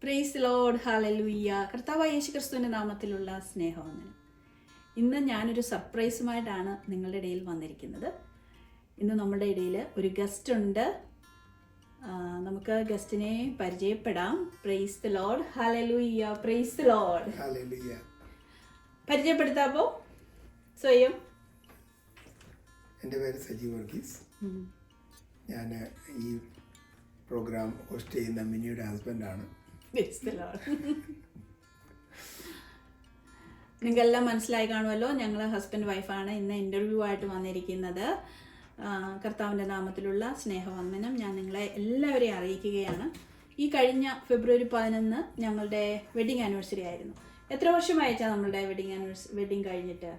Praise Lord, hallelujah. കർത്താവായ യേശു ക്രിസ്തുവിൻ്റെ നാമത്തിലുള്ള സ്നേഹവന്ദനം. ഇന്ന് ഞാനൊരു സർപ്രൈസുമായിട്ടാണ് നിങ്ങളുടെ ഇടയിൽ വന്നിരിക്കുന്നത്. ഇന്ന് നമ്മുടെ ഇടയിൽ ഒരു ഗസ്റ്റ് ഉണ്ട്. നമുക്ക് ഗസ്റ്റിനെ പരിചയപ്പെടാം. Praise the Lord, hallelujah. Praise the Lord, hallelujah. പരിചയപ്പെടുത്താമോ സ്വയം? എൻ്റെ പേര് സജീവ് വർഗീസ്. ഞാൻ ഈ പ്രോഗ്രാം ഹോസ്റ്റ് ചെയ്യുന്ന മിനിയുടെ ഹസ്ബൻഡാണ്. നിങ്ങൾക്കെല്ലാം മനസ്സിലായി കാണുമല്ലോ, ഞങ്ങൾ ഹസ്ബൻഡ് വൈഫാണ് ഇന്ന് ഇൻ്റർവ്യൂ ആയിട്ട് വന്നിരിക്കുന്നത്. കർത്താവിൻ്റെ നാമത്തിലുള്ള സ്നേഹവന്ദനം ഞാൻ നിങ്ങളെ എല്ലാവരെയും അറിയിക്കുകയാണ്. ഈ കഴിഞ്ഞ ഫെബ്രുവരി 11 ഞങ്ങളുടെ വെഡിങ് ആനിവേഴ്സറി ആയിരുന്നു. എത്ര വർഷമായിട്ടാണ് നമ്മളുടെ വെഡിങ് കഴിഞ്ഞിട്ട്?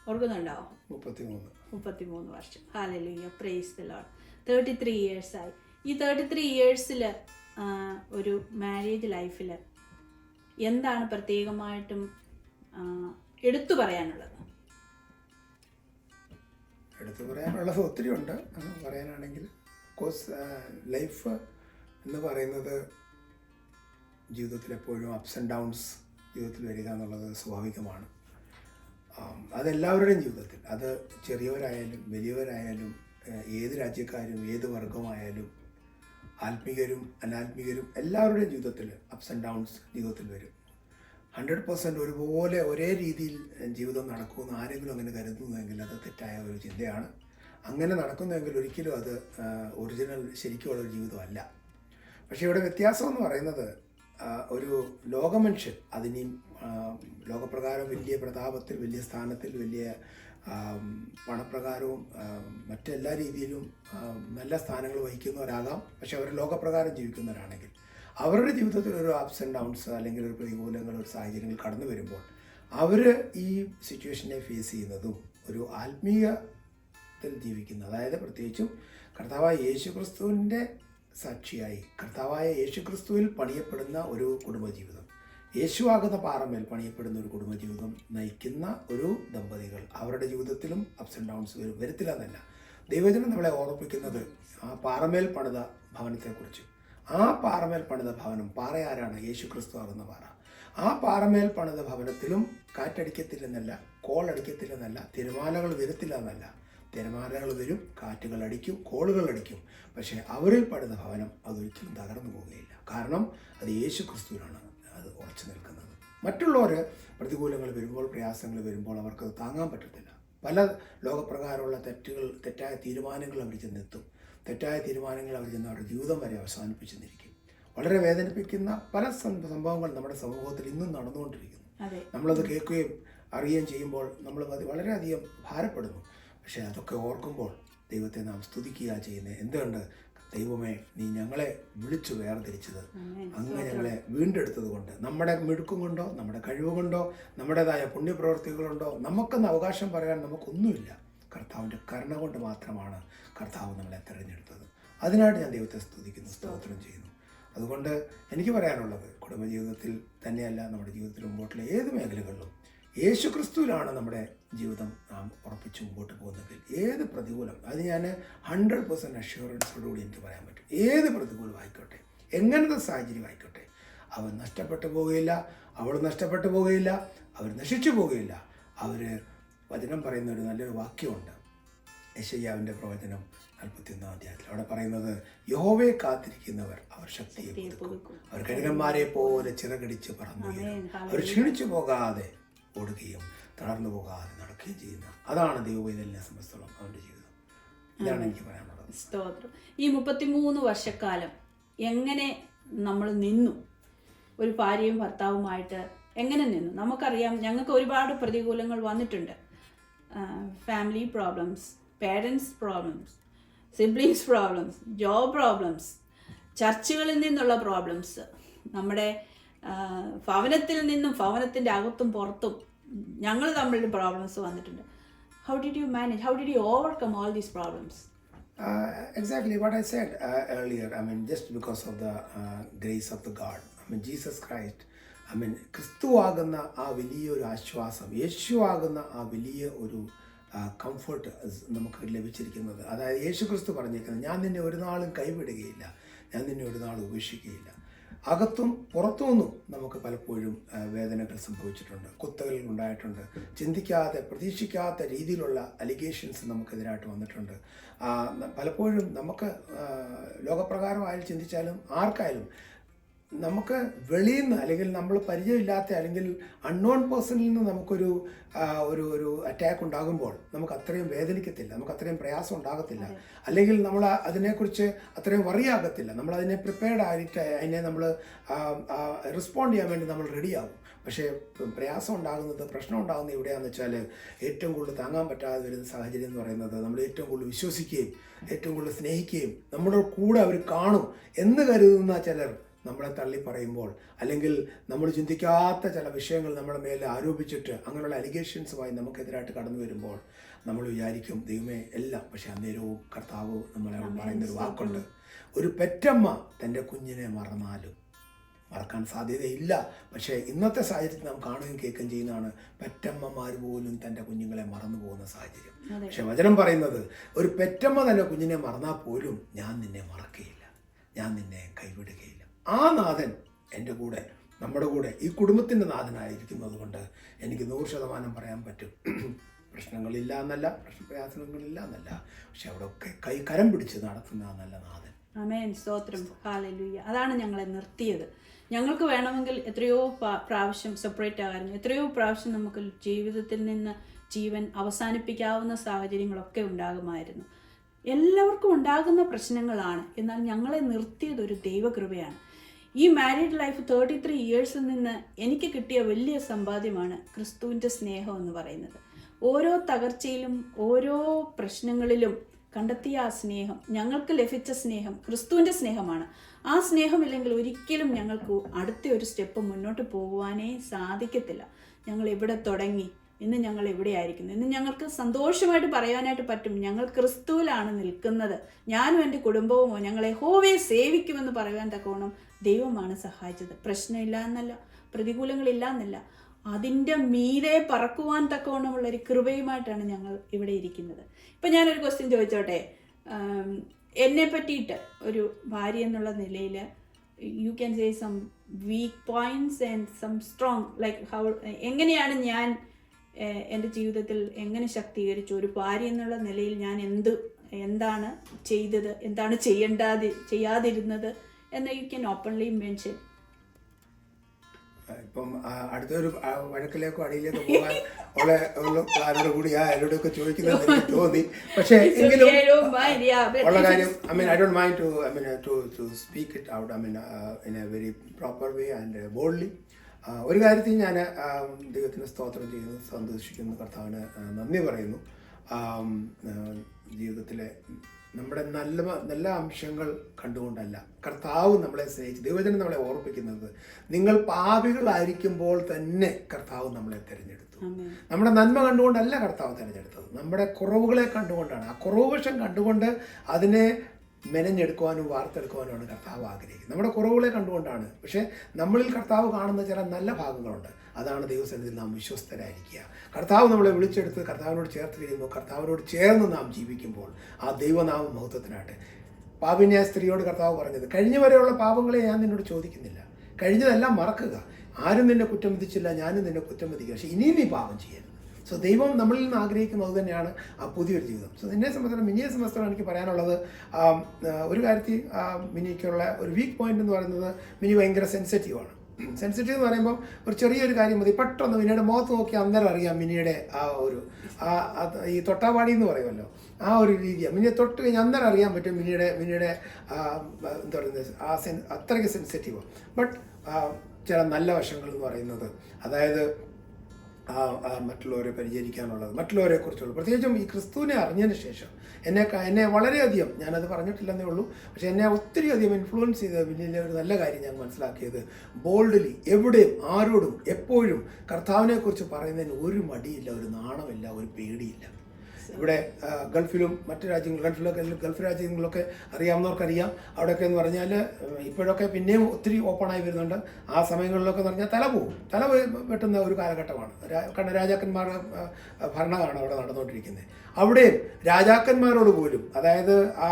ഓർക്കുന്നുണ്ടോ? 33 വർഷം. Hallelujah, praise the Lord. 33 years ആയി. ഈ 33 yearsൽ ഒരു മാരേജ് ലൈഫിൽ എന്താണ് പ്രത്യേകമായിട്ടും എടുത്തു പറയാനുള്ളത്? ഒത്തിരി ഉണ്ട്. പറയാനാണെങ്കിൽ കോഴ്സ് ലൈഫ് എന്ന് പറയുന്നത് ജീവിതത്തിൽ എപ്പോഴും അപ്സ് ആൻഡ് ഡൗൺസ് ജീവിതത്തിൽ വരിക എന്നുള്ളത് സ്വാഭാവികമാണ്. അതെല്ലാവരുടെയും ജീവിതത്തിൽ, അത് ചെറിയവരായാലും വലിയവരായാലും ഏത് രാജ്യക്കാരും ഏത് വർഗമായാലും ആത്മീകരും അനാത്മീകരും എല്ലാവരുടെയും ജീവിതത്തിൽ അപ്സ് ആൻഡ് ഡൗൺസ് ജീവിതത്തിൽ വരും. 100% ഒരുപോലെ ഒരേ രീതിയിൽ ജീവിതം നടക്കുമെന്ന് ആരെങ്കിലും അങ്ങനെ കരുതുന്നതെങ്കിൽ അത് തെറ്റായ ഒരു ചിന്തയാണ്. അങ്ങനെ നടക്കുന്നെങ്കിൽ ഒരിക്കലും അത് ഒറിജിനൽ ശരിക്കുള്ള ഒരു ജീവിതമല്ല. പക്ഷേ ഇവിടെ വ്യത്യാസം എന്ന് പറയുന്നത് ഒരു ലോകമനുഷ്യൻ അതിനെയും ലോകപ്രകാരം വലിയ പ്രതാപത്തിൽ, വലിയ സ്ഥാനത്തിൽ, വലിയ പണപ്രകാരവും മറ്റെല്ലാ രീതിയിലും നല്ല സ്ഥാനങ്ങൾ വഹിക്കുന്നവരാകാം. പക്ഷെ അവർ ലോകപ്രകാരം ജീവിക്കുന്നവരാണെങ്കിൽ അവരുടെ ജീവിതത്തിൽ ഒരു അപ്സ് ആൻഡ് ഡൗൺസ് അല്ലെങ്കിൽ ഒരു പ്രതികൂലങ്ങൾ, ഒരു സാഹചര്യങ്ങൾ കടന്നു വരുമ്പോൾ അവർ ഈ സിറ്റുവേഷനെ ഫേസ് ചെയ്യുന്നതും ഒരു ആത്മീയത്തിൽ ജീവിക്കുന്ന, അതായത് പ്രത്യേകിച്ചും കർത്താവായ യേശു ക്രിസ്തുവിൻ്റെ സാക്ഷിയായി കർത്താവായ യേശു ക്രിസ്തുവിൽ പണിയപ്പെടുന്ന ഒരു കുടുംബജീവിതം, യേശുവാകുന്ന പാറമേൽ പണിയപ്പെടുന്ന ഒരു കുടുംബജീവിതം നയിക്കുന്ന ഒരു ദമ്പതികൾ അവരുടെ ജീവിതത്തിലും അപ്സ് ആൻഡ് ഡൗൺസ് വരത്തില്ല എന്നല്ല. ദൈവജനം നമ്മളെ ഓർമ്മിപ്പിക്കുന്നത് ആ പാറമേൽ പണിത ഭവനത്തെക്കുറിച്ച്. ആ പാറമേൽ പണിത ഭവനം, പാറ ആരാണ്? യേശു ക്രിസ്തു ആകുന്ന പാറ. ആ പാറമേൽ പണിത ഭവനത്തിലും കാറ്റടിക്കത്തില്ലെന്നല്ല, കോളടിക്കത്തില്ലെന്നല്ല, തിരമാലകൾ വരത്തില്ല എന്നല്ല. തിരമാലകൾ വരും, കാറ്റുകൾ അടിക്കും, കോളുകൾ അടിക്കും. പക്ഷേ അവരിൽ പണിത ഭവനം അതൊരിക്കലും തകർന്നു പോവുകയില്ല. കാരണം അത് യേശു ക്രിസ്തുവിനാണ് അത് ഉറച്ചു നിൽക്കുന്നത്. മറ്റുള്ളവർ പ്രതികൂലങ്ങൾ വരുമ്പോൾ, പ്രയാസങ്ങൾ വരുമ്പോൾ അവർക്കത് താങ്ങാൻ പറ്റത്തില്ല. പല ലോകപ്രകാരമുള്ള തെറ്റായ തീരുമാനങ്ങൾ അവർ ചെന്നെത്തും. തെറ്റായ തീരുമാനങ്ങൾ അവർ ചെന്ന് അവരുടെ ജീവിതം വരെ അവസാനിപ്പിച്ചെന്നിരിക്കും. വളരെ വേദനിപ്പിക്കുന്ന പല സംഭവങ്ങൾ നമ്മുടെ സമൂഹത്തിൽ ഇന്നും നടന്നുകൊണ്ടിരിക്കുന്നു. നമ്മളത് കേൾക്കുകയും അറിയുകയും ചെയ്യുമ്പോൾ നമ്മൾ വളരെയധികം ഭാരപ്പെടുന്നു. പക്ഷേ അതൊക്കെ ഓർക്കുമ്പോൾ ദൈവത്തെ നാം സ്തുതിക്കുക ചെയ്യുന്നത്. എന്തുകൊണ്ട്? ദൈവമേ, നീ ഞങ്ങളെ വിളിച്ചു വേർതിരിച്ചത്, അങ്ങ് ഞങ്ങളെ വീണ്ടെടുത്തത് കൊണ്ട്, നമ്മുടെ മിടുക്കും കൊണ്ടോ നമ്മുടെ കഴിവ് കൊണ്ടോ നമ്മുടേതായ പുണ്യപ്രവർത്തികളുണ്ടോ നമുക്കെന്ന് അവകാശം പറയാൻ നമുക്കൊന്നുമില്ല. കർത്താവിൻ്റെ കരുണ കൊണ്ട് മാത്രമാണ് കർത്താവ് നമ്മളെ തിരഞ്ഞെടുത്തത്. അതിനായിട്ട് ഞാൻ ദൈവത്തെ സ്തുതിക്കുന്നു, സ്തോത്രം ചെയ്യുന്നു. അതുകൊണ്ട് എനിക്ക് പറയാനുള്ളത്, കുടുംബജീവിതത്തിൽ തന്നെയല്ല, നമ്മുടെ ജീവിതത്തിൽ മുമ്പോട്ടുള്ള ഏത് മേഖലകളിലും യേശു ക്രിസ്തുവിലാണ് നമ്മുടെ ജീവിതം നാം ഉറപ്പിച്ച് മുമ്പോട്ട് പോകുന്നതെങ്കിൽ ഏത് പ്രതികൂലം, അത് ഞാൻ 100% അഷ്യൂറൻസോടുകൂടി എനിക്ക് പറയാൻ പറ്റും. ഏത് പ്രതികൂലം ആയിക്കോട്ടെ, എങ്ങനത്തെ സാഹചര്യം ആയിക്കോട്ടെ, അവൻ നഷ്ടപ്പെട്ടു പോവുകയില്ല, അവൾ നഷ്ടപ്പെട്ടു പോവുകയില്ല, അവർ നശിച്ചു പോവുകയില്ല. അവർ വചനം പറയുന്ന ഒരു നല്ലൊരു വാക്യമുണ്ട്, യെശയ്യാവിൻ്റെ പ്രവചനം 41-ാം അധ്യായത്തിൽ. അവിടെ പറയുന്നത്, യഹോവയെ കാത്തിരിക്കുന്നവർ അവർ ശക്തിയെ പുതുക്കും, അവർ കഴുകന്മാരെ പോലെ ചിറകടിച്ച് പറന്നു വീഴും, അവർ ക്ഷീണിച്ചു പോകാതെ ഓടുകയും തളർന്നു പോകാതെ നടക്കുകയും ചെയ്യുന്ന, അതാണ് ദൈവവേദനെ സംബന്ധിച്ചോളം അവൻ്റെ ജീവിതം. ഇതാണ് എനിക്ക് പറയാനുള്ളത്. സ്തോത്രം. ഈ 33 വർഷക്കാലം എങ്ങനെ നമ്മൾ നിന്നു? ഒരു ഭാര്യയും ഭർത്താവുമായിട്ട് എങ്ങനെ നിന്നു? നമുക്കറിയാം, ഞങ്ങൾക്ക് ഒരുപാട് പ്രതികൂലങ്ങൾ വന്നിട്ടുണ്ട്. Family problems, parents problems, siblings problems, job problems, ചർച്ചുകളിൽ നിന്നുള്ള പ്രോബ്ലംസ്, നമ്മുടെ ഭവനത്തിൽ നിന്നും ഭവനത്തിൻ്റെ അകത്തും പുറത്തും ഞങ്ങൾ തമ്മിൽ പ്രോബ്ലംസ് വന്നിട്ടുണ്ട്. How did you manage? How did you overcome all these problems? Exactly what I said earlier. I mean, just because of the grace of the God. I mean, Jesus Christ. I mean, ക്രിസ്തു ആകുന്ന ആ വലിയൊരു ആശ്വാസം, യേശു ആകുന്ന ആ വലിയ ഒരു comfort നമുക്ക് ലഭിച്ചിരിക്കുന്നത്. അതായത് യേശു ക്രിസ്തു പറഞ്ഞിരിക്കുന്നത്, ഞാൻ നിന്നെ ഒരു നാളും കൈവിടുകയില്ല, ഞാൻ നിന്നെ ഒരു നാളും ഉപേക്ഷിക്കുകയില്ല. അകത്തും പുറത്തുനിന്നും നമുക്ക് പലപ്പോഴും വേദനകൾ സംഭവിച്ചിട്ടുണ്ട്, കുത്തകൾ ഉണ്ടായിട്ടുണ്ട്, ചിന്തിക്കാതെ പ്രതീക്ഷിക്കാത്ത രീതിയിലുള്ള അലിഗേഷൻസ് നമുക്കെതിരായിട്ട് വന്നിട്ടുണ്ട്. പലപ്പോഴും നമുക്ക് ലോകപ്രകാരമായാലും ചിന്തിച്ചാലും ആർക്കായാലും നമുക്ക് വെളിയിൽ നിന്ന് അല്ലെങ്കിൽ നമ്മൾ പരിചയമില്ലാത്ത അല്ലെങ്കിൽ അൺനോൺ പേഴ്സണിൽ നിന്ന് നമുക്കൊരു ഒരു അറ്റാക്ക് ഉണ്ടാകുമ്പോൾ നമുക്ക് അത്രയും വേദനിക്കത്തില്ല, നമുക്ക് അത്രയും പ്രയാസം ഉണ്ടാകത്തില്ല, അല്ലെങ്കിൽ നമ്മൾ അതിനെക്കുറിച്ച് അത്രയും വറിയാകത്തില്ല. നമ്മൾ അതിനെ പ്രിപ്പയർഡ് ആയിട്ട് അതിനെ നമ്മൾ റെസ്പോണ്ട് ചെയ്യാൻ വേണ്ടി നമ്മൾ റെഡിയാകും. പക്ഷേ പ്രയാസം ഉണ്ടാകുന്നത്, പ്രശ്നം ഉണ്ടാകുന്നത് എവിടെയാണെന്ന് വെച്ചാൽ ഏറ്റവും കൂടുതൽ താങ്ങാൻ പറ്റാതെ വരുന്ന സാഹചര്യം എന്ന് പറയുന്നത് നമ്മൾ ഏറ്റവും കൂടുതൽ വിശ്വസിക്കുകയും ഏറ്റവും കൂടുതൽ സ്നേഹിക്കുകയും നമ്മുടെ കൂടെ അവർ കാണും എന്ന് കരുതുന്ന ചിലർ നമ്മളെ തള്ളി പറയുമ്പോൾ, അല്ലെങ്കിൽ നമ്മൾ ചിന്തിക്കാത്ത ചില വിഷയങ്ങൾ നമ്മുടെ മേലെ ആരോപിച്ചിട്ട് അങ്ങനെയുള്ള അലിഗേഷൻസുമായി നമുക്കെതിരായിട്ട് കടന്നു വരുമ്പോൾ നമ്മൾ വിചാരിക്കും ദൈവമേ എല്ലാം. പക്ഷെ അന്നേരവും കർത്താവ് നമ്മളെ പറയുന്നൊരു വാക്കുണ്ട്, ഒരു പെറ്റമ്മ തൻ്റെ കുഞ്ഞിനെ മറന്നാലും മറക്കാൻ സാധ്യതയില്ല. പക്ഷേ ഇന്നത്തെ സാഹചര്യത്തിൽ നാം കാണുകയും കേൾക്കുകയും ചെയ്യുന്നതാണ് പെറ്റമ്മമാർ പോലും തൻ്റെ കുഞ്ഞുങ്ങളെ മറന്നു പോകുന്ന സാഹചര്യം. പക്ഷെ വചനം പറയുന്നത് ഒരു പെറ്റമ്മ തൻ്റെ കുഞ്ഞിനെ മറന്നാൽ പോലും ഞാൻ നിന്നെ മറക്കുകയില്ല, ഞാൻ നിന്നെ കൈവിടുകയില്ല. ആ നാഥൻ എൻ്റെ കൂടെ, നമ്മുടെ കൂടെ, ഈ കുടുംബത്തിൻ്റെ നാഥനായിരിക്കുന്നത് കൊണ്ട് എനിക്ക് 100% പറയാൻ പറ്റും. പ്രശ്നങ്ങളില്ല എന്നല്ല, പ്രയാസങ്ങളില്ല എന്നല്ല, പക്ഷെ അവിടെ കരം പിടിച്ച് നടത്തുന്ന നല്ല നാഥൻ. ആമേൻ, സ്തോത്രം, ഹല്ലേലൂയ. അതാണ് ഞങ്ങളെ നിർത്തിയത്. ഞങ്ങൾക്ക് വേണമെങ്കിൽ എത്രയോ പ്രാവശ്യം സെപ്പറേറ്റ് ആകായിരുന്നു, എത്രയോ പ്രാവശ്യം നമുക്ക് ജീവിതത്തിൽ നിന്ന് ജീവൻ അവസാനിപ്പിക്കാവുന്ന സാഹചര്യങ്ങളൊക്കെ ഉണ്ടാകുമായിരുന്നു. എല്ലാവർക്കും ഉണ്ടാകുന്ന പ്രശ്നങ്ങളാണ്. എന്നാൽ ഞങ്ങളെ നിർത്തിയത് ഒരു ദൈവകൃപയാണ്. ഈ മാരീഡ് ലൈഫ് 33 ഇയേഴ്സിൽ നിന്ന് എനിക്ക് കിട്ടിയ വലിയ സമ്പാദ്യമാണ് ക്രിസ്തുവിൻ്റെ സ്നേഹം എന്ന് പറയുന്നത്. ഓരോ തകർച്ചയിലും ഓരോ പ്രശ്നങ്ങളിലും കണ്ടെത്തിയ ആ സ്നേഹം, ഞങ്ങൾക്ക് ലഭിച്ച സ്നേഹം ക്രിസ്തുവിൻ്റെ സ്നേഹമാണ്. ആ സ്നേഹമില്ലെങ്കിൽ ഒരിക്കലും ഞങ്ങൾക്ക് അടുത്ത ഒരു സ്റ്റെപ്പ് മുന്നോട്ട് പോകുവാനേ സാധിക്കത്തില്ല. ഞങ്ങൾ എവിടെ തുടങ്ങി, ഇന്ന് ഞങ്ങൾ എവിടെയായിരിക്കുന്നു? ഇന്ന് ഞങ്ങൾക്ക് സന്തോഷമായിട്ട് പറയാനായിട്ട് പറ്റും, ഞങ്ങൾ ക്രിസ്തുവിലാണ് നിൽക്കുന്നത്, ഞാനും എൻ്റെ കുടുംബവുമോ ഞങ്ങൾ യഹോവയെ സേവിക്കുമെന്ന് പറയാൻ തക്കവണ്ണം ദൈവമാണ് സഹായിച്ചത്. പ്രശ്നമില്ല എന്നല്ല, പ്രതികൂലങ്ങളില്ല എന്നല്ല, അതിൻ്റെ മീതെ പറക്കുവാൻ തക്കവണ്ണമുള്ളൊരു കൃപയുമായിട്ടാണ് ഞങ്ങൾ ഇവിടെ ഇരിക്കുന്നത്. ഇപ്പം ഞാനൊരു ക്വസ്റ്റ്യൻ ചോദിച്ചോട്ടെ. എന്നെ പറ്റിയിട്ട് ഒരു ഭാര്യ എന്നുള്ള നിലയിൽ you can say some weak points and some strong, like how, എങ്ങനെയാണ് ഞാൻ എൻ്റെ ജീവിതത്തിൽ എങ്ങനെ ശക്തീകരിച്ചു, ഒരു ഭാര്യ എന്നുള്ള നിലയിൽ ഞാൻ എന്താണ് ചെയ്തത്, എന്താണ് ചെയ്യാതിരുന്നത് എന്ന് യു ക്യാൻ ഓപ്പൺലി മെൻഷൻ. ഇപ്പം അടുത്തൊരു വഴക്കിലേക്കോ അടിയിലേക്കോ പോകാൻ ആരോട് കൂടി എല്ലാവരോടൊക്കെ ചോദിക്കുന്നത് എനിക്ക് തോന്നി. പക്ഷേ എങ്കിലും ഉള്ള കാര്യം, I don't mind to speak it out, in a very proper way and boldly. ഒരു കാര്യത്തിൽ ഞാൻ ദൈവത്തിന് സ്തോത്രം ചെയ്യുന്നു, സന്തോഷിക്കുന്നു, കർത്താവിന് നന്ദി പറയുന്നു. ജീവിതത്തിലെ നമ്മുടെ നല്ല അംശങ്ങൾ കണ്ടുകൊണ്ടല്ല, കർത്താവ് നമ്മളെ സ്നേഹിച്ച്, ദൈവജനം നമ്മളെ ഓർപ്പിക്കുന്നത് നിങ്ങൾ പാപികളായിരിക്കുമ്പോൾ തന്നെ കർത്താവ് നമ്മളെ തിരഞ്ഞെടുത്തു. നമ്മുടെ നന്മ കണ്ടുകൊണ്ടല്ല കർത്താവ് തിരഞ്ഞെടുത്തത്, നമ്മുടെ കുറവുകളെ കണ്ടുകൊണ്ടാണ്. ആ കുറവുവശം കണ്ടുകൊണ്ട് അതിനെ മെനഞ്ഞെടുക്കുവാനും വാർത്തെടുക്കുവാനുമാണ് കർത്താവ് ആഗ്രഹിക്കുന്നത്. നമ്മുടെ കുറവുകളെ കണ്ടുകൊണ്ടാണ്. പക്ഷേ നമ്മളിൽ കർത്താവ് കാണുന്ന ചില നല്ല ഭാഗങ്ങളുണ്ട്. അതാണ് ദൈവസന്നിധിയിൽ നാം വിശ്വസ്തരായിരിക്കുക. കർത്താവ് നമ്മളെ വിളിച്ചെടുത്ത് കർത്താവിനോട് ചേർത്ത് കഴിയുമ്പോൾ, കർത്താവിനോട് ചേർന്ന് നാം ജീവിക്കുമ്പോൾ ആ ദൈവനാമ മഹത്വത്തിനായിട്ട്. പാപിനിയായ സ്ത്രീയോട് കർത്താവ് പറഞ്ഞത്, കഴിഞ്ഞ വരെയുള്ള പാപങ്ങളെ ഞാൻ നിന്നോട് ചോദിക്കുന്നില്ല, കഴിഞ്ഞതെല്ലാം മറക്കുക, ആരും നിന്നെ കുറ്റം വിധിച്ചില്ല, ഞാനും നിന്നെ കുറ്റം വിധിക്കുക, പക്ഷേ ഇനിയും നീ പാപം ചെയ്യരുത്. സോ ദൈവം നമ്മളിൽ നിന്ന് ആഗ്രഹിക്കുന്നത് തന്നെയാണ് ആ പുതിയൊരു ജീവിതം. സോ മിനിയെ സംബന്ധിച്ചിടത്തോളം എനിക്ക് പറയാനുള്ളത്, ഒരു കാര്യത്തിൽ മിനിക്കുള്ള ഒരു വീക്ക് പോയിന്റ് എന്ന് പറയുന്നത്, മിനി ഭയങ്കര സെൻസിറ്റീവാണ്. സെൻസിറ്റീവ് എന്ന് പറയുമ്പോൾ ഒരു ചെറിയൊരു കാര്യം മതി, പെട്ടെന്ന് മിനിയുടെ മുഖത്ത് നോക്കി അന്നേരം അറിയാം മിനിയുടെ ഈ തൊട്ടാവാടി എന്ന് പറയുമല്ലോ, ആ ഒരു രീതിയാണ്. മിനിയെ തൊട്ട് കഴിഞ്ഞാൽ അന്നേരം അറിയാൻ പറ്റും മിനിയുടെ എന്താ പറയുന്നത്, അത്രയ്ക്ക് സെൻസിറ്റീവാണ്. ബട്ട് ചില നല്ല വശങ്ങൾ എന്ന് പറയുന്നത്, അതായത് മറ്റുള്ളവരെ പരിചരിക്കാനുള്ളത്, മറ്റുള്ളവരെക്കുറിച്ചുള്ള, പ്രത്യേകിച്ചും ഈ ക്രിസ്തുവിനെ അറിഞ്ഞതിന് ശേഷം എന്നെ വളരെയധികം, ഞാനത് പറഞ്ഞിട്ടില്ലെന്നേ ഉള്ളൂ, പക്ഷേ എന്നെ ഒത്തിരി അധികം ഇൻഫ്ലുവൻസ് ചെയ്ത വലിയ ഒരു നല്ല കാര്യം ഞാൻ മനസ്സിലാക്കിയത്, ബോൾഡ്ലി എവിടെയും ആരോടും എപ്പോഴും കർത്താവിനെക്കുറിച്ച് പറയുന്നതിന് ഒരു മടിയില്ല, ഒരു നാണമില്ല, ഒരു പേടിയില്ല. ഇവിടെ ഗൾഫിലും മറ്റു ഗൾഫ് രാജ്യങ്ങളിലൊക്കെ അറിയാവുന്നവർക്കറിയാം. അവിടെയൊക്കെ എന്ന് പറഞ്ഞാൽ ഇപ്പോഴൊക്കെ പിന്നെയും ഒത്തിരി ഓപ്പണായി വരുന്നുണ്ട്. ആ സമയങ്ങളിലൊക്കെ എന്ന് പറഞ്ഞാൽ തല വെട്ടുന്ന ഒരു കാലഘട്ടമാണ്. കാരണം രാജാക്കന്മാരുടെ ഭരണമാണ് അവിടെ നടന്നുകൊണ്ടിരിക്കുന്നത്. അവിടെയും രാജാക്കന്മാരോട് പോലും, അതായത് ആ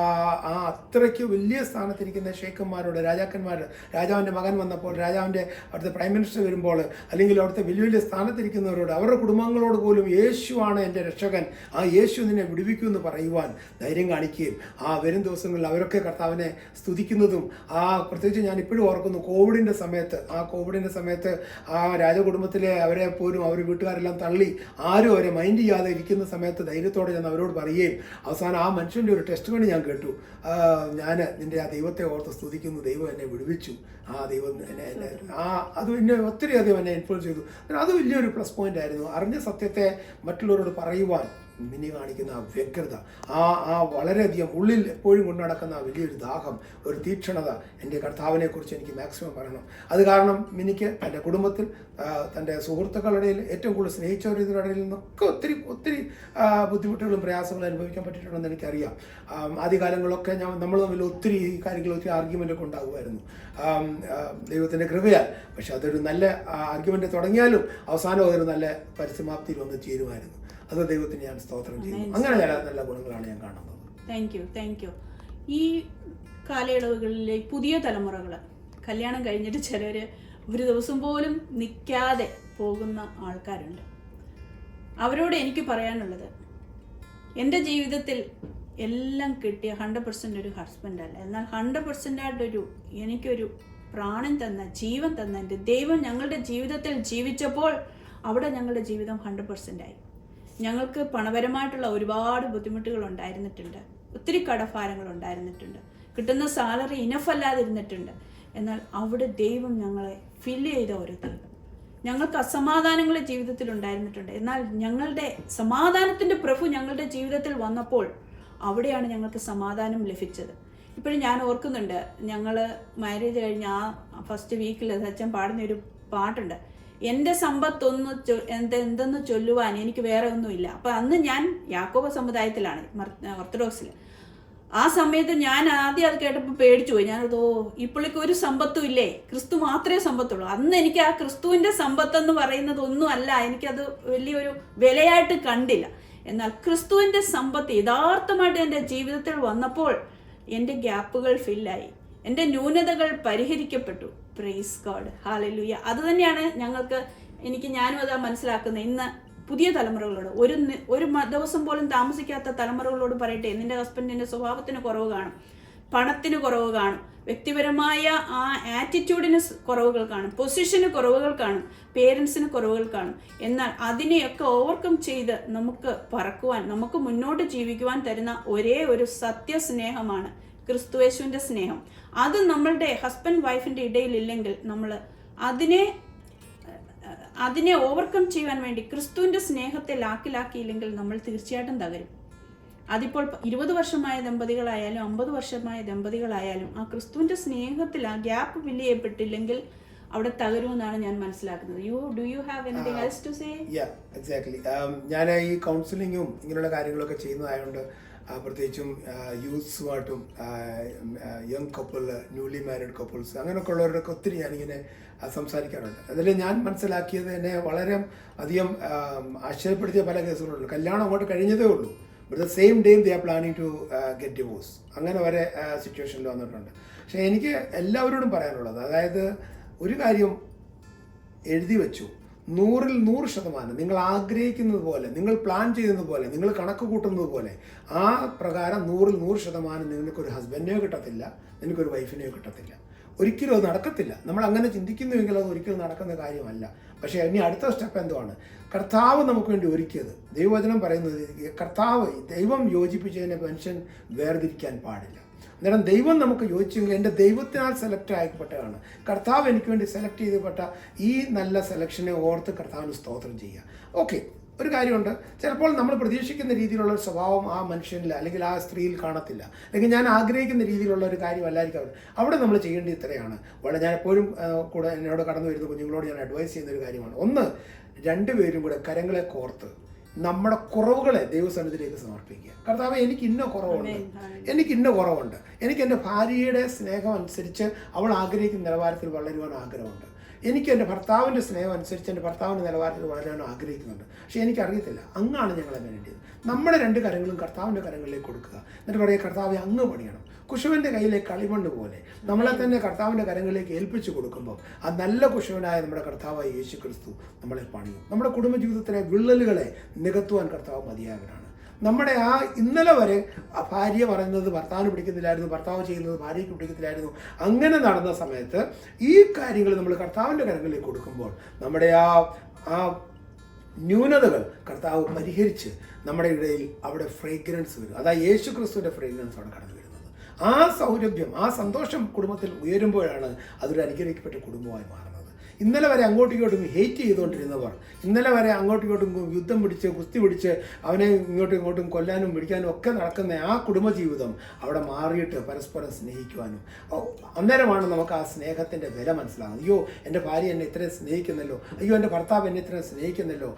അത്രയ്ക്ക് വലിയ സ്ഥാനത്തിരിക്കുന്ന ഷേഖന്മാരോട്, രാജാവിൻ്റെ മകൻ വന്നപ്പോൾ, രാജാവിൻ്റെ അവിടുത്തെ പ്രൈം മിനിസ്റ്റർ വരുമ്പോൾ, അല്ലെങ്കിൽ അവിടുത്തെ വലിയ വലിയ സ്ഥാനത്തിരിക്കുന്നവരോട്, അവരുടെ കുടുംബങ്ങളോട് പോലും യേശുവാണ് എൻ്റെ രക്ഷകൻ, ആ യേശു നിന്നെ വിടുവിക്കുമെന്ന് പറയുവാൻ ധൈര്യം കാണിക്കുകയും ആ വരും ദിവസങ്ങളിൽ അവരൊക്കെ കർത്താവിനെ സ്തുതിക്കുന്നതും, പ്രത്യേകിച്ച് ഞാൻ ഇപ്പോഴും ഓർക്കുന്നു കോവിഡിൻ്റെ സമയത്ത് ആ രാജകുടുംബത്തിലെ അവരെ പോലും അവർ വീട്ടുകാരെല്ലാം തള്ളി ആരും അവരെ മൈൻഡ് ചെയ്യാതെ ഇരിക്കുന്ന സമയത്ത് ധൈര്യത്തോടെ ഞാൻ അവരോട് പറയുകയും അവസാനം ആ മനുഷ്യൻ്റെ ഒരു ടെസ്റ്റ് മണി ഞാൻ കേട്ടു. ഞാൻ നിൻ്റെ ആ ദൈവത്തെ ഓർത്ത് സ്തുതിക്കുന്നു, ദൈവം എന്നെ വിടുവിച്ചു, ആ ദൈവം അത് എന്നെ ഒത്തിരി അധികം എന്നെ ഇൻഫ്ലുവൻസ് ചെയ്തു. അത് വലിയൊരു പ്ലസ് പോയിന്റ് ആയിരുന്നു. അറിഞ്ഞ സത്യത്തെ മറ്റുള്ളവരോട് പറയുവാൻ മിനി കാണിക്കുന്ന ആ വ്യഗ്രത, ആ വളരെയധികം ഉള്ളിൽ എപ്പോഴും കൊണ്ടു നടക്കുന്ന വലിയൊരു ദാഹം, ഒരു തീക്ഷണത, എൻ്റെ കർത്താവിനെ കുറിച്ച് എനിക്ക് മാക്സിമം പറയണം. അത് കാരണം മിനിക്ക് തൻ്റെ കുടുംബത്തിൽ, തൻ്റെ സുഹൃത്തുക്കളുടെ ഇടയിൽ, ഏറ്റവും കൂടുതൽ സ്നേഹിച്ചവരുടെ ഇടയിൽ നിന്നൊക്കെ ഒത്തിരി ബുദ്ധിമുട്ടുകളും പ്രയാസങ്ങളും അനുഭവിക്കാൻ പറ്റിയിട്ടുണ്ടെന്ന് എനിക്കറിയാം. ആദ്യകാലങ്ങളിലൊക്കെ നമ്മൾ തമ്മിൽ ഒത്തിരി കാര്യങ്ങളൊക്കെ ആർഗ്യുമെൻ്റൊക്കെ ഉണ്ടാകുമായിരുന്നു, ദൈവത്തിൻ്റെ കൃപയാൽ. പക്ഷെ അതൊരു നല്ല ആർഗ്യുമെൻ്റ് തുടങ്ങിയാലും അവസാനം അതൊരു നല്ല പരിസമാപ്തിയിൽ വന്ന് ചേരുമായിരുന്നു. അത് ദൈവത്തിന് ഞാൻ സ്തോത്രം ചെയ്യുന്നു. അങ്ങനെ നല്ല ഗുണങ്ങളാണ് ഞാൻ കാണുന്നത്. Thank you. ഈ കാലയളവുകളിലെ പുതിയ തലമുറകൾ കല്യാണം കഴിഞ്ഞിട്ട് ചിലർ ഒരു ദിവസം പോലും നിൽക്കാതെ പോകുന്ന ആൾക്കാരുണ്ട്. അവരോട് എനിക്ക് പറയാനുള്ളത്, എൻ്റെ ജീവിതത്തിൽ എല്ലാം കിട്ടിയ 100% ഒരു ഹസ്ബൻഡല്ല, എന്നാൽ 100% എനിക്കൊരു പ്രാണൻ തന്ന, ജീവൻ തന്ന എൻ്റെ ദൈവം ഞങ്ങളുടെ ജീവിതത്തിൽ ജീവിച്ചപ്പോൾ അവിടെ ഞങ്ങളുടെ ജീവിതം 100% ആയി. ഞങ്ങൾക്ക് പണപരമായിട്ടുള്ള ഒരുപാട് ബുദ്ധിമുട്ടുകൾ ഉണ്ടായിരുന്നിട്ടുണ്ട്, ഒത്തിരി കടഭാരങ്ങൾ ഉണ്ടായിരുന്നിട്ടുണ്ട്, കിട്ടുന്ന സാലറി ഇനഫ് അല്ലാതിരുന്നിട്ടുണ്ട്. എന്നാൽ അവിടെ ദൈവം ഞങ്ങളെ ഫില്ല് ചെയ്ത ഒരു ദൈവം. ഞങ്ങൾക്ക് അസമാധാനങ്ങൾ ജീവിതത്തിൽ ഉണ്ടായിരുന്നിട്ടുണ്ട്, എന്നാൽ ഞങ്ങളുടെ സമാധാനത്തിൻ്റെ പ്രഭു ഞങ്ങളുടെ ജീവിതത്തിൽ വന്നപ്പോൾ അവിടെയാണ് ഞങ്ങൾക്ക് സമാധാനം ലഭിച്ചത്. ഇപ്പോഴും ഞാൻ ഓർക്കുന്നുണ്ട്, ഞങ്ങൾ മാരേജ് കഴിഞ്ഞ ആ ഫസ്റ്റ് വീക്കിൽ അച്ഛൻ പാടുന്ന ഒരു പാട്ടുണ്ട്, എൻ്റെ സമ്പത്തൊന്ന് എന്തെന്ന് ചൊല്ലുവാൻ എനിക്ക് വേറെ ഒന്നുമില്ല. അപ്പം അന്ന് ഞാൻ യാക്കോബ സമുദായത്തിലാണ്, ഓർത്തഡോക്സിൽ. ആ സമയത്ത് ഞാൻ ആദ്യം അത് കേട്ടപ്പോൾ പേടിച്ചു പോയി. ഞാനതോ ഇപ്പോഴേക്ക് ഒരു സമ്പത്തും ഇല്ലേ, ക്രിസ്തു മാത്രമേ സമ്പത്തുള്ളൂ. അന്ന് എനിക്ക് ആ ക്രിസ്തുവിൻ്റെ സമ്പത്തെന്ന് പറയുന്നത് ഒന്നുമല്ല, എനിക്കത് വലിയൊരു വിലയായിട്ട് കണ്ടില്ല. എന്നാൽ ക്രിസ്തുവിൻ്റെ സമ്പത്ത് യഥാർത്ഥമായിട്ട് എൻ്റെ ജീവിതത്തിൽ വന്നപ്പോൾ എൻ്റെ ഗ്യാപ്പുകൾ ഫില്ലായി, എൻ്റെ ന്യൂനതകൾ പരിഹരിക്കപ്പെട്ടു. Praise God, hallelujah. അത് തന്നെയാണ് ഞാനും അതാ മനസ്സിലാക്കുന്നത്. ഇന്ന് പുതിയ തലമുറകളോട്, ഒരു ദിവസം പോലും താമസിക്കാത്ത തലമുറകളോട് പറയട്ടെ, നിന്റെ ഹസ്ബൻഡിൻ്റെ സ്വഭാവത്തിന് കുറവ് കാണും, പണത്തിന് കുറവ് കാണും, വ്യക്തിപരമായ ആ ആറ്റിറ്റ്യൂഡിന് കുറവുകൾ കാണും, പൊസിഷന് കുറവുകൾ കാണും, പേരൻസിന് കുറവുകൾ കാണും. എന്നാൽ അതിനെയൊക്കെ ഓവർകം ചെയ്ത് നമുക്ക് പറക്കുവാൻ, നമുക്ക് മുന്നോട്ട് ജീവിക്കുവാൻ തരുന്ന ഒരേ ഒരു സത്യസ്നേഹമാണ് ക്രിസ്തുയേശുവിൻ്റെ സ്നേഹം. അത് നമ്മളുടെ ഹസ്ബൻഡ് വൈഫിൻ്റെ ഇടയിലില്ലെങ്കിൽ നമ്മൾ അതിനെ ഓവർകം ചെയ്യാൻ വേണ്ടി ക്രിസ്തുവിൻ്റെ സ്നേഹത്തെ ലാക്കിയില്ലെങ്കിൽ നമ്മൾ തീർച്ചയായിട്ടും തകരും. അതിപ്പോൾ 20 വർഷമായ ദമ്പതികളായാലും 50 വർഷമായ ദമ്പതികളായാലും ആ ക്രിസ്തുവിൻ്റെ സ്നേഹത്തിൽ ആ ഗ്യാപ്പ് ഫില്ല് ചെയ്യപ്പെട്ടില്ലെങ്കിൽ അവിടെ തകരുമെന്നാണ് ഞാൻ മനസ്സിലാക്കുന്നത്. Do you have anything else to say? Exactly. ഞാൻ ഈ കൗൺസിലിങ്ങും ഇങ്ങനെയുള്ള കാര്യങ്ങളൊക്കെ ചെയ്യുന്നതായതുകൊണ്ട് പ്രത്യേകിച്ചും യൂത്ത്സുമായിട്ടും young couple, newly married couples, അങ്ങനെയൊക്കെ ഉള്ളവരൊക്കെ ഒത്തിരി ഞാനിങ്ങനെ സംസാരിക്കാറുണ്ട്. അതിൽ ഞാൻ മനസ്സിലാക്കിയത്, എന്നെ വളരെ അധികം ആശ്ചര്യപ്പെടുത്തിയ പല കേസുകളുണ്ട്. കല്യാണം അങ്ങോട്ട് കഴിഞ്ഞതേ ഉള്ളൂ, but the same day they are planning to get divorce, അങ്ങനെ വരെ സിറ്റുവേഷനിൽ വന്നിട്ടുണ്ട്. പക്ഷേ എനിക്ക് എല്ലാവരോടും പറയാനുള്ളത്, അതായത് ഒരു കാര്യം എഴുതി വെച്ചു, 100% നിങ്ങൾ ആഗ്രഹിക്കുന്നത് പോലെ, നിങ്ങൾ പ്ലാൻ ചെയ്യുന്നത് പോലെ, നിങ്ങൾ കണക്ക് കൂട്ടുന്നത് പോലെ, ആ പ്രകാരം 100% നിങ്ങൾക്കൊരു ഹസ്ബൻഡിനെയോ കിട്ടത്തില്ല, നിനക്കൊരു വൈഫിനെയോ കിട്ടത്തില്ല. ഒരിക്കലും അത് നടക്കത്തില്ല. നമ്മൾ അങ്ങനെ ചിന്തിക്കുന്നുവെങ്കിൽ അത് ഒരിക്കലും നടക്കുന്ന കാര്യമല്ല. പക്ഷേ ഇനി അടുത്ത സ്റ്റെപ്പ് എന്തുവാണ്? കർത്താവ് നമുക്ക് വേണ്ടി ഒരുക്കിയത്. ദൈവവചനം പറയുന്നത്, ദൈവം യോജിപ്പിച്ചതിനെ മനുഷ്യൻ വേർതിരിക്കാൻ പാടില്ല. അന്നേരം ദൈവം നമുക്ക് യോജിച്ചെങ്കിൽ, എൻ്റെ ദൈവത്തിനാൽ സെലക്ട് ആയിപ്പെട്ടതാണ്, കർത്താവ് എനിക്ക് വേണ്ടി സെലക്ട് ചെയ്തപ്പെട്ട ഈ നല്ല സെലക്ഷനെ ഓർത്ത് കർത്താവിന് സ്തോത്രം ചെയ്യുക. ഓക്കെ, ഒരു കാര്യമുണ്ട്, ചിലപ്പോൾ നമ്മൾ പ്രതീക്ഷിക്കുന്ന രീതിയിലുള്ള ഒരു സ്വഭാവം ആ മനുഷ്യനിൽ അല്ലെങ്കിൽ ആ സ്ത്രീയിൽ കാണത്തില്ല, അല്ലെങ്കിൽ ഞാൻ ആഗ്രഹിക്കുന്ന രീതിയിലുള്ള ഒരു കാര്യമല്ലായിരിക്കും അവിടെ നമ്മൾ ചെയ്യേണ്ടത് ഇത്രയാണ്. ഞാൻ എപ്പോഴും കൂടെ എന്നോട് കടന്നു വരുന്ന കുഞ്ഞുങ്ങളോട് ഞാൻ അഡ്വൈസ് ചെയ്യുന്നൊരു കാര്യമാണ്, ഒന്ന്, രണ്ടുപേരും കൂടെ കരങ്ങളെ കോർത്ത് നമ്മുടെ കുറവുകളെ ദൈവസന്നിധിയിലേക്ക് സമർപ്പിക്കുക. കർത്താവേ, എനിക്ക് ഇന്ന കുറവുണ്ട്, എനിക്ക് എൻ്റെ ഭാര്യയുടെ സ്നേഹം അനുസരിച്ച് അവൾ ആഗ്രഹിക്കുന്ന നിലവാരത്തിൽ വളരുവാൻ ആഗ്രഹമുണ്ട്, എനിക്ക് എൻ്റെ ഭർത്താവിൻ്റെ സ്നേഹം അനുസരിച്ച് എൻ്റെ ഭർത്താവിൻ്റെ നിലവാരത്തിൽ വളരാൻ ആഗ്രഹിക്കുന്നുണ്ട്, പക്ഷേ എനിക്കറിയത്തില്ല. അങ്ങാണ് ഞങ്ങളെ വേണ്ടത്. നമ്മുടെ 2 കരങ്ങളും കർത്താവിൻ്റെ കരങ്ങളിലേക്ക് കൊടുക്കുക. എന്നിട്ട് പറയുക, കർത്താവെ അങ്ങ് പണിയണം. കുശവൻ്റെ കയ്യിലെ കളിമണ്ണ് പോലെ നമ്മളെ തന്നെ കർത്താവിൻ്റെ കരങ്ങളിലേക്ക് ഏൽപ്പിച്ചു കൊടുക്കുമ്പോൾ ആ നല്ല കുശവനായ നമ്മുടെ കർത്താവായ യേശു ക്രിസ്തു നമ്മളെ പണിയും. നമ്മുടെ കുടുംബജീവിതത്തിലെ വിള്ളലുകളെ നികത്തുവാൻ കർത്താവ് മതിയായവനാണ്. നമ്മുടെ ആ ഇന്നലെ വരെ ഭാര്യ പറയുന്നത് ഭർത്താവിന് പിടിക്കുന്നില്ലായിരുന്നു, ഭർത്താവ് ചെയ്യുന്നത് ഭാര്യയ്ക്ക് പിടിക്കത്തില്ലായിരുന്നു, അങ്ങനെ നടന്ന സമയത്ത് ഈ കാര്യങ്ങൾ നമ്മൾ കർത്താവിൻ്റെ കരങ്ങളിലേക്ക് കൊടുക്കുമ്പോൾ നമ്മുടെ ആ ന്യൂനതകൾ കർത്താവ് പരിഹരിച്ച് നമ്മുടെ ഇടയിൽ അവിടെ ഫ്രേഗ്രൻസ് വരും. അതായത് യേശു ക്രിസ്തുവിൻ്റെ ഫ്രേഗ്രൻസ് അവിടെ കടന്നു വരുന്നത്. ആ സൗരഭ്യം, ആ സന്തോഷം കുടുംബത്തിൽ ഉയരുമ്പോഴാണ് അതൊരു അനുഗ്രഹിക്കപ്പെട്ട കുടുംബമായി മാറുന്നത്. ഇന്നലെ വരെ അങ്ങോട്ടും ഇങ്ങോട്ടും ഹേറ്റ് ചെയ്തുകൊണ്ടിരുന്നവർ, ഇന്നലെ വരെ അങ്ങോട്ടും ഇങ്ങോട്ടും യുദ്ധം പിടിച്ച് കുസ്തി പിടിച്ച് അവനെ ഇങ്ങോട്ടും കൊല്ലാനും പിടിക്കാനും ഒക്കെ നടക്കുന്ന ആ കുടുംബജീവിതം അവിടെ മാറിയിട്ട് പരസ്പരം സ്നേഹിക്കുവാനും, അന്നേരമാണ് നമുക്ക് ആ സ്നേഹത്തിൻ്റെ വില മനസ്സിലാകുന്നത്. അയ്യോ, എൻ്റെ ഭാര്യ എന്നെ ഇത്രയും സ്നേഹിക്കുന്നല്ലോ, അയ്യോ എൻ്റെ ഭർത്താവ് എന്നെ ഇത്രയും സ്നേഹിക്കുന്നല്ലോ.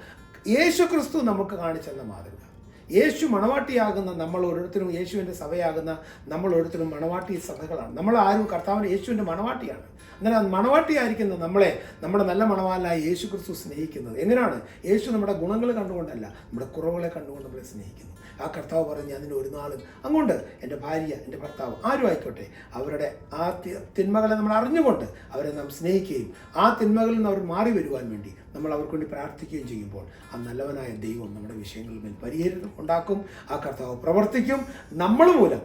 യേശു ക്രിസ്തു നമുക്ക് കാണിച്ചെന്ന മാതൃക. യേശു മണവാട്ടിയാകുന്ന നമ്മൾ ഓരോരുത്തരും, യേശുവിൻ്റെ സഭയാകുന്ന നമ്മൾ ഓരോരുത്തരും മണവാട്ടി സഭകളാണ്. നമ്മൾ ആരും കർത്താവിൻ്റെ യേശുവിൻ്റെ മണവാട്ടിയാണ്. എന്നാൽ മണവാട്ടിയായിരിക്കുന്ന നമ്മളെ നമ്മുടെ നല്ല മണവാളനായ യേശു ക്രിസ്തു സ്നേഹിക്കുന്നത് എങ്ങനെയാണ്? യേശു നമ്മുടെ ഗുണങ്ങൾ കണ്ടുകൊണ്ടല്ല, നമ്മുടെ കുറവുകളെ കണ്ടുകൊണ്ട് നമ്മളെ സ്നേഹിക്കുന്നു. ആ കർത്താവ് പറഞ്ഞ്, അതിന് ഒരു നാളും അങ്ങോട്ട് എൻ്റെ ഭാര്യ, എൻ്റെ ഭർത്താവ് ആരും ആയിക്കോട്ടെ, അവരുടെ ആ തിന്മകളെ നമ്മൾ അറിഞ്ഞുകൊണ്ട് അവരെ നാം സ്നേഹിക്കുകയും ആ തിന്മകളിൽ നിന്ന് അവർ മാറി വരുവാൻ വേണ്ടി നമ്മൾ അവർക്ക് വേണ്ടി പ്രാർത്ഥിക്കുകയും ചെയ്യുമ്പോൾ ആ നല്ലവനായ ദൈവം നമ്മുടെ വിഷയങ്ങളിൽ മേൽ പരിഹാരം ഉണ്ടാക്കും. ആ കർത്താവ് പ്രവർത്തിക്കും. നമ്മൾ മൂലം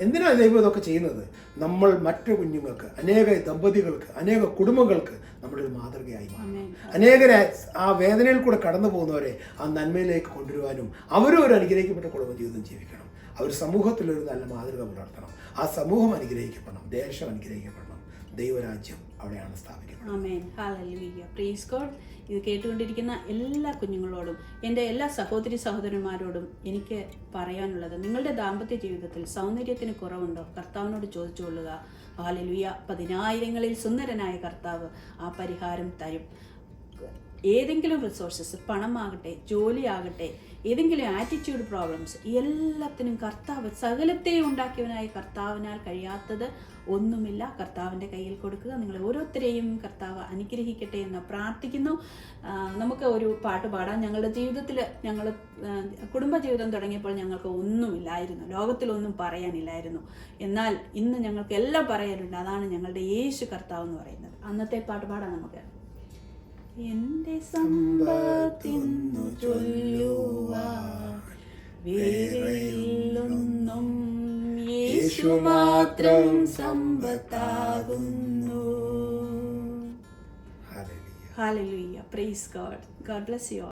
എന്തിനാണ് ദൈവം ഇതൊക്കെ ചെയ്യുന്നത്? നമ്മൾ മറ്റു കുഞ്ഞുങ്ങൾക്ക്, അനേക ദമ്പതികൾക്ക്, അനേക കുടുംബങ്ങൾക്ക് നമ്മളൊരു മാതൃകയായി മാറും. അനേകരെ ആ വേദനയിൽ കൂടെ കടന്നു പോകുന്നവരെ ആ നന്മയിലേക്ക് കൊണ്ടുവരുവാനും അവരും ഒരു അനുഗ്രഹിക്കപ്പെട്ട കുടുംബജീവിതം ജീവിക്കണം. അവർ സമൂഹത്തിലൊരു നല്ല മാതൃക പുലർത്തണം. ആ സമൂഹം അനുഗ്രഹിക്കപ്പെടണം, ദേശം അനുഗ്രഹിക്കപ്പെടണം, ദൈവരാജ്യം അവിടെയാണ് സ്ഥാപിക്കുന്നത്. ആമേൻ. ഹല്ലേലൂയ. Praise God. ഇത് കേട്ടുകൊണ്ടിരിക്കുന്ന എല്ലാ കുഞ്ഞുങ്ങളോടും എൻ്റെ എല്ലാ സഹോദരി സഹോദരന്മാരോടും എനിക്ക് പറയാനുള്ളത്, നിങ്ങളുടെ ദാമ്പത്യ ജീവിതത്തിൽ സൗന്ദര്യത്തിന് കുറവുണ്ടോ? കർത്താവിനോട് ചോദിച്ചു കൊള്ളുക. ഹല്ലേലൂയ. 10,000ങ്ങളിൽ സുന്ദരനായ കർത്താവ് ആ പരിഹാരം തരും. ഏതെങ്കിലും റിസോഴ്സസ്, പണമാകട്ടെ, ജോലിയാകട്ടെ, ഏതെങ്കിലും ആറ്റിറ്റ്യൂഡ് പ്രോബ്ലംസ്, എല്ലാത്തിനും കർത്താവ്, സകലത്തെ ഉണ്ടാക്കിയവനായ കർത്താവിനാൽ കഴിയാത്തത് ഒന്നുമില്ല. കർത്താവിൻ്റെ കയ്യിൽ കൊടുക്കുക. നിങ്ങൾ ഓരോരുത്തരെയും കർത്താവ് അനുഗ്രഹിക്കട്ടെ എന്ന് പ്രാർത്ഥിക്കുന്നു. നമുക്ക് ഒരു പാട്ട് പാടാം. ഞങ്ങളുടെ ജീവിതത്തിൽ, ഞങ്ങൾ കുടുംബജീവിതം തുടങ്ങിയപ്പോൾ ഞങ്ങൾക്ക് ഒന്നുമില്ലായിരുന്നു, ലോകത്തിലൊന്നും പറയാനില്ലായിരുന്നു. എന്നാൽ ഇന്ന് ഞങ്ങൾക്ക് എല്ലാം പറയാനുണ്ട്. അതാണ് ഞങ്ങളുടെ യേശു കർത്താവ് എന്ന് പറയുന്നത്. അന്നത്തെ പാട്ട് പാടാം നമുക്ക്. എന്റെ സമ്പത്തിന്നു ചൊല്ലുവാൻ വേറെയൊന്നും യേശു മാത്രം സമ്പത്താകുന്നു. Hallelujah. Praise God. God bless U.